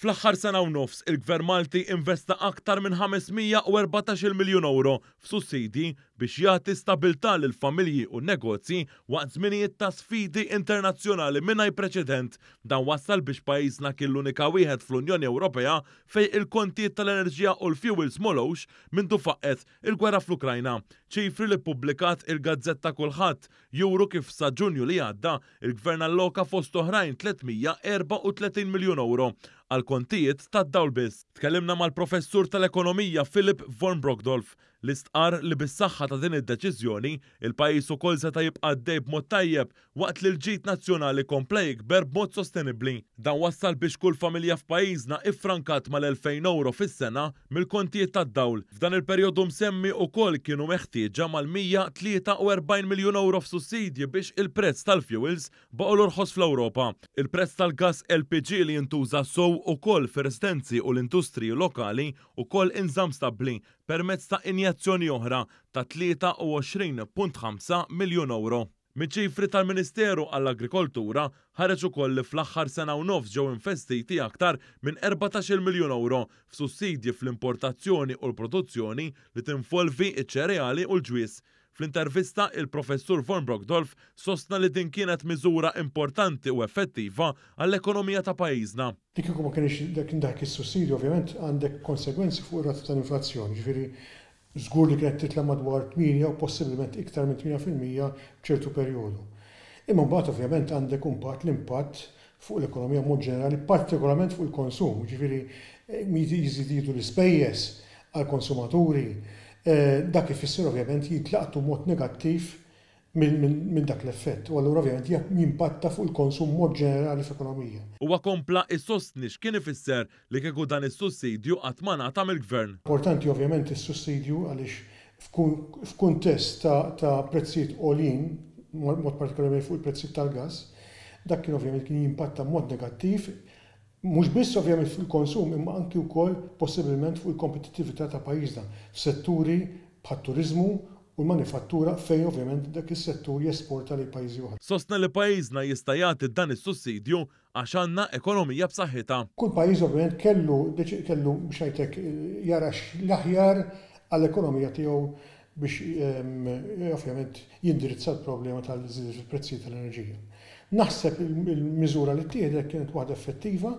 Fl-aħħar sena u nofs, il-Gvern Malti investa aktar minn 514 miljun euro f'sussidji biex jagħti stabilità lil familji u negozji waqt żminijiet ta' sfidi internazzjonali mingħajr preċedent. Dan wassal biex pajjiżna kien l-unika wieħed fl-Unjoni Ewropea fejn il-kontijiet tal-enerġija u l-fuels molowx mintu faqqet il-gwerra fl-Ukrajna. Ċifri li ppubblikat il-Gazzetta Kulħadd juru kif sa Ġunju li għadda il-Gvern alloka fost oħrajn 334 miljun euro għal kontijiet tad-dawl biss. Tkellimna mal-professur tal-ekonomija Philip von Brockdorf li stqar li bis-saħħa ta' din id-deċiżjoni il-pajjiż ukoll seta' jibqa' għaddej b'mod tajjeb waqt li l-ġid nazzjonali kompla jikber b'mod sostenibbli. Dan wassal biex kull familja f'pajjiżna iffrankat mal-2000 euro fis-sena mill-kontijiet tad-dawl. F'dan il-perjodu msemmi wkoll kienu meħtieġa mal-143 miljun euro f'sussidji biex il-prezz tal-fuels baqgħu l-orħos fl-Ewropa. Il-prezz tal-gass LPG li jintuża sow ukoll fir-residenzi u l-industriji lokali ukoll inżamm stabbli permezz ta' injazzjoni oħra ta' 23.5 miljun euro. Miċ-ċifri tal-Ministeru għall-Agrikoltura ħareġ ukoll li fl-aħħar sena u nofs ġew investiti aktar minn 14 miljun euro f'sussidji fl-importazzjoni u l-produzzjoni li tinvolvi iċ-ċereali u l-ġwies. Fl-intervista il-professur von Brockdorf sostna li din kienet miżura importanti u effettiva għall-ekonomija ta' pajjiżna. Dik ma kienx dak is-sussidju ovvjament għandek konsegwenzi fuq ir-rata tal-inflazzjoni, ġifieri żgur li kienet titla' madwar 8 u possibilment iktar minn 8% f'ċertu perjodu. Imma mbagħad ovvjament għandek l-impatt fuq l-ekonomija mod ġenerali, partikolarment fuq il-konsum, ġifieri jiżidu l-ispejjeż għall-konsumaturi. Dak ifisser ovvjament jitlaqtu mod negattiv minn dak l-effett. U allura ovvjament jimpatta fuq il-konsum mod ġenerali fl-ekonomija. Huwa kompla issostni x'kien ifisser li kieku dan is-sussidju qatt ma ngħata mill-Gvern. Importanti ovvjament is-sussidju għaliex f'kuntest ta' prezzijiet għolin, mod partikolarment fuq il-prezzijiet tal-gass, dak kien ovvjament kien jimpatta mod negattiv. Mhux biss ovvjament fil-konsum imma anki wkoll possibilment fuq il-kompetittività ta' pajjiżna f'setturi bħat-turiżmu u l-manifattura fejn ovvjament dak is-settur jesporta lil pajjiżi oħra. Sostna li pajjiżna jista' jagħti dan is-sussidju għax għandna ekonomija b'saħħitha. Kull pajjiż ovvjament kellu biex ngħidlek jara l-aħjar għall-ekonomija tiegħu biex ovvjament jindirizza l-problema tal-żied fil-prezzijiet tal-enerġija. Naħseb il-miżura li ttieħdet kienet waħda effettiva.